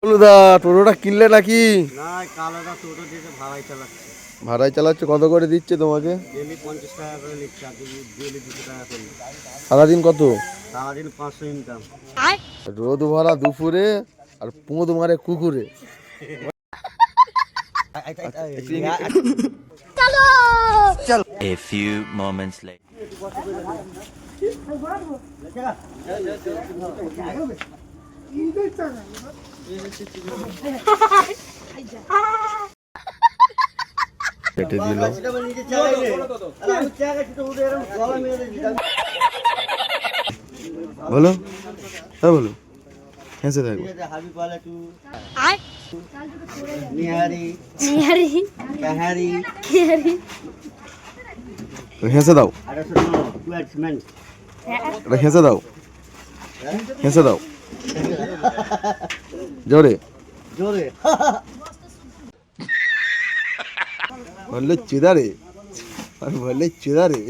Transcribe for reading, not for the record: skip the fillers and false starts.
দা টোটোটা কিনলে নাকি? না, কালাটা টোটো দিয়ে ভাড়াই চালাচ্ছে। ভাড়ায় চালাচ্ছে? কত করে দিচ্ছে তোমাকে? ডেলি 50 টাকা করে নিচ্ছে, আর ডেলি 200 টাকা করে। সারাদিন কত? সারাদিন 500 ইনকাম। রোদ ভরা দুপুরে আর পুঁদ মারে কুকুরে। A few moments later. কেটে দিল। বলো, হ্যাঁ বলো, হেসে থাকবো। হেসে দাও, হেসে দাও, হেসে দাও জোরে জোরে। বললে চুদারে, বললে চুদারে।